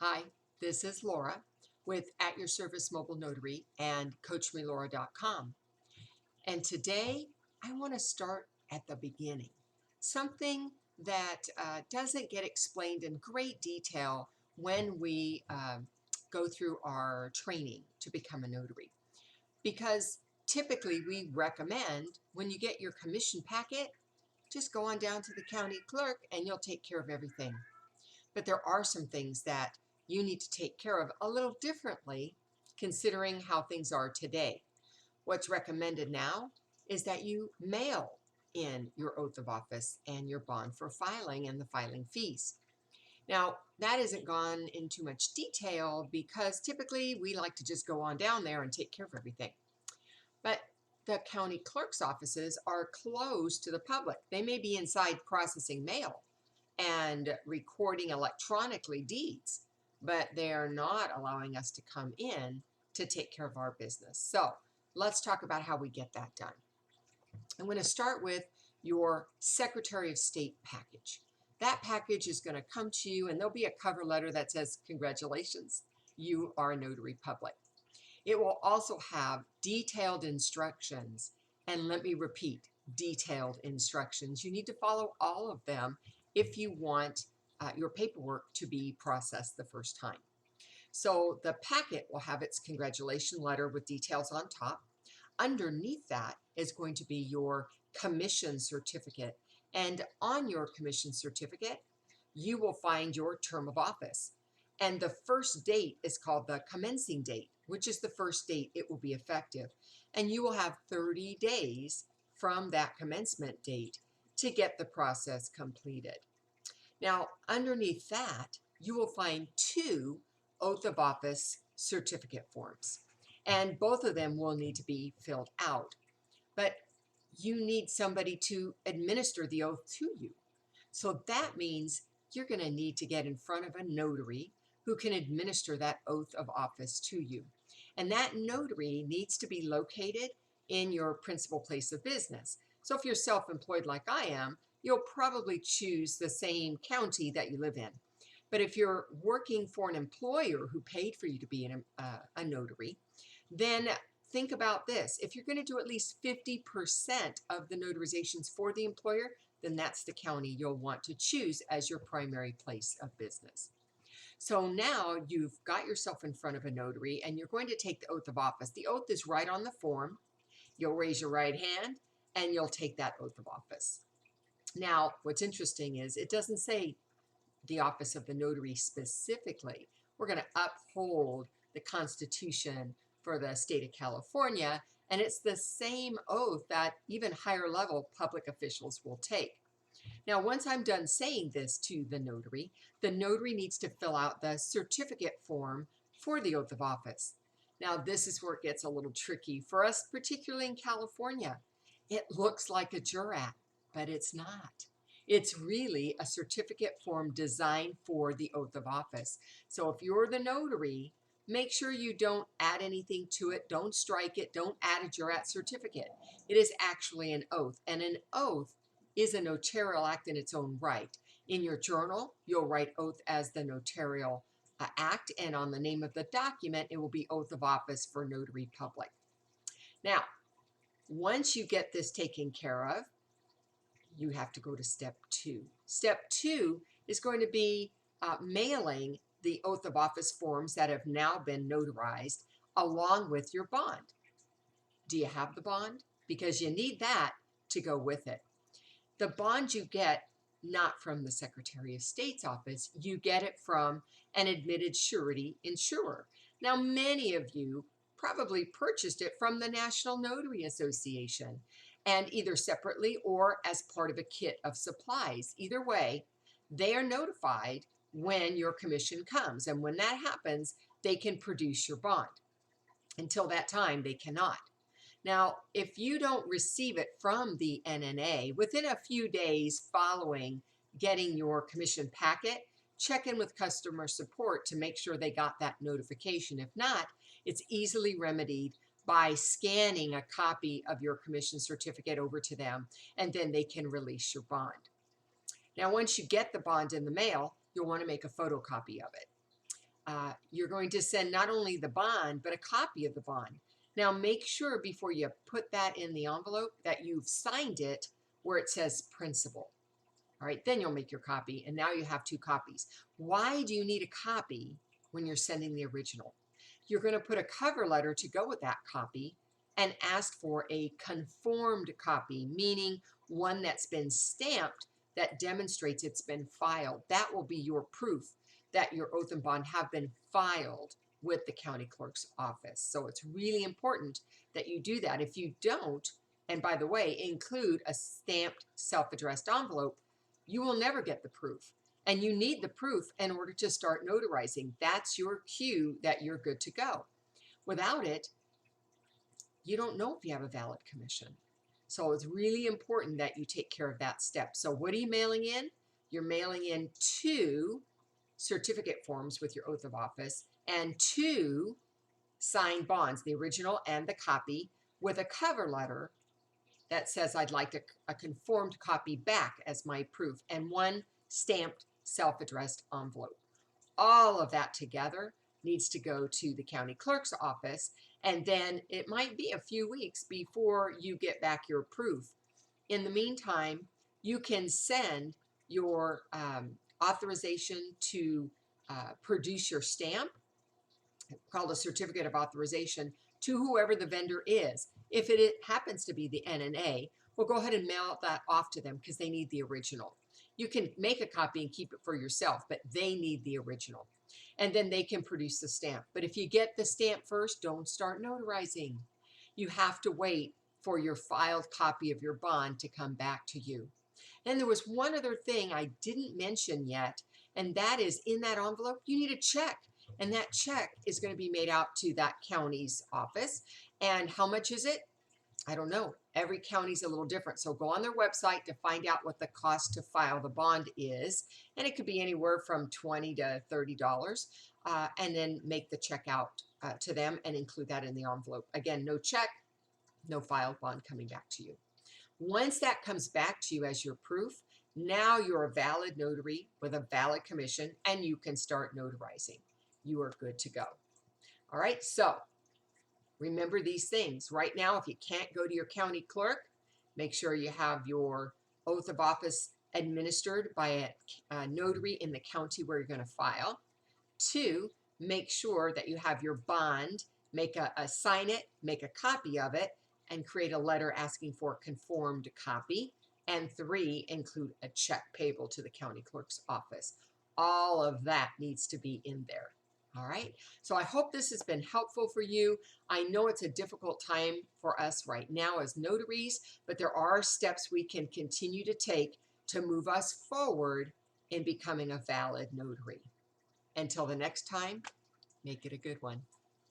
Hi, this is Laura with At Your Service Mobile Notary and CoachMeLaura.com. And today I want to start at the beginning, something that doesn't get explained in great detail when we go through our training to become a notary. Because typically we recommend when you get your commission packet, just go on down to the county clerk and you'll take care of everything. But there are some things that you need to take care of a little differently considering how things are today. What's recommended now is that you mail in your oath of office and your bond for filing and the filing fees. Now, that isn't gone into much detail because typically we like to just go on down there and take care of everything. But the county clerk's offices are closed to the public. They may be inside processing mail and recording electronically deeds, but they are not allowing us to come in to take care of our business. So let's talk about how we get that done. I'm going to start with your Secretary of State package. That package is going to come to you and there'll be a cover letter that says, "Congratulations, you are a notary public." It will also have detailed instructions, and let me repeat, detailed instructions. You need to follow all of them if you want your paperwork to be processed the first time. So the packet will have its congratulation letter with details on top. Underneath that is going to be your commission certificate. And on your commission certificate, you will find your term of office. And the first date is called the commencing date, which is the first date it will be effective. And you will have 30 days from that commencement date to get the process completed. Now, underneath that, you will find two oath of office certificate forms, and both of them will need to be filled out. But you need somebody to administer the oath to you. So that means you're going to need to get in front of a notary who can administer that oath of office to you. And that notary needs to be located in your principal place of business. So if you're self-employed like I am, you'll probably choose the same county that you live in. But if you're working for an employer who paid for you to be a notary, then think about this. If you're going to do at least 50% of the notarizations for the employer, then that's the county you'll want to choose as your primary place of business. So now you've got yourself in front of a notary and you're going to take the oath of office. The oath is right on the form. You'll raise your right hand and you'll take that oath of office. Now, what's interesting is it doesn't say the office of the notary specifically. We're going to uphold the Constitution for the state of California, and it's the same oath that even higher level public officials will take. Now, once I'm done saying this to the notary needs to fill out the certificate form for the oath of office. Now, this is where it gets a little tricky for us, particularly in California. It looks like a jurat, but it's not. It's really a certificate form designed for the oath of office. So if you're the notary, make sure you don't add anything to it. Don't strike it. Don't add a jurat certificate. It is actually an oath, and an oath is a notarial act in its own right. In your journal, you'll write oath as the notarial act, and on the name of the document, it will be oath of office for notary public. Now, once you get this taken care of, you have to go to step 2. Step 2 is going to be mailing the oath of office forms that have now been notarized along with your bond. Do you have the bond? Because you need that to go with it. The bond you get not from the Secretary of State's office, you get it from an admitted surety insurer. Now, many of you probably purchased it from the National Notary Association, and either separately or as part of a kit of supplies. Either way, they are notified when your commission comes, and when that happens, they can produce your bond. Until that time, they cannot. Now, if you don't receive it from the NNA within a few days following getting your commission packet, check in with customer support to make sure they got that notification. If not, it's easily remedied by scanning a copy of your commission certificate over to them, and then they can release your bond. Now, once you get the bond in the mail, you'll want to make a photocopy of it. you're going to send not only the bond, but a copy of the bond. Now, make sure before you put that in the envelope that you've signed it where it says principal. All right, then you'll make your copy, and now you have 2 copies. Why do you need a copy when you're sending the original? You're going to put a cover letter to go with that copy and ask for a conformed copy, meaning one that's been stamped that demonstrates it's been filed. That will be your proof that your oath and bond have been filed with the county clerk's office. So it's really important that you do that. If you don't, and by the way, include a stamped self-addressed envelope, you will never get the proof. And you need the proof in order to start notarizing. That's your cue that you're good to go. Without it, you don't know if you have a valid commission. So it's really important that you take care of that step. So what are you mailing in? You're mailing in 2 certificate forms with your oath of office and 2 signed bonds, the original and the copy, with a cover letter that says I'd like a conformed copy back as my proof, and 1 stamped self-addressed envelope. All of that together needs to go to the county clerk's office, and then it might be a few weeks before you get back your proof. In the meantime, you can send your authorization to produce your stamp, called a certificate of authorization, to whoever the vendor is. If it happens to be the NNA, we'll go ahead and mail that off to them because they need the original. You can make a copy and keep it for yourself, but they need the original. And then they can produce the stamp. But if you get the stamp first, don't start notarizing. You have to wait for your filed copy of your bond to come back to you. And there was one other thing I didn't mention yet, and that is in that envelope, you need a check. And that check is going to be made out to that county's office. And how much is it? I don't know. Every county's a little different. So go on their website to find out what the cost to file the bond is. And it could be anywhere from $20 to $30. And then make the check out to them and include that in the envelope. Again, no check, no filed bond coming back to you. Once that comes back to you as your proof, now you're a valid notary with a valid commission and you can start notarizing. You are good to go. All right, so remember these things. Right now, if you can't go to your county clerk, make sure you have your oath of office administered by a notary in the county where you're going to file. 2, make sure that you have your bond, sign it, make a copy of it, and create a letter asking for a conformed copy. And 3, include a check payable to the county clerk's office. All of that needs to be in there. All right, so I hope this has been helpful for you. I know it's a difficult time for us right now as notaries, but there are steps we can continue to take to move us forward in becoming a valid notary. Until the next time, make it a good one.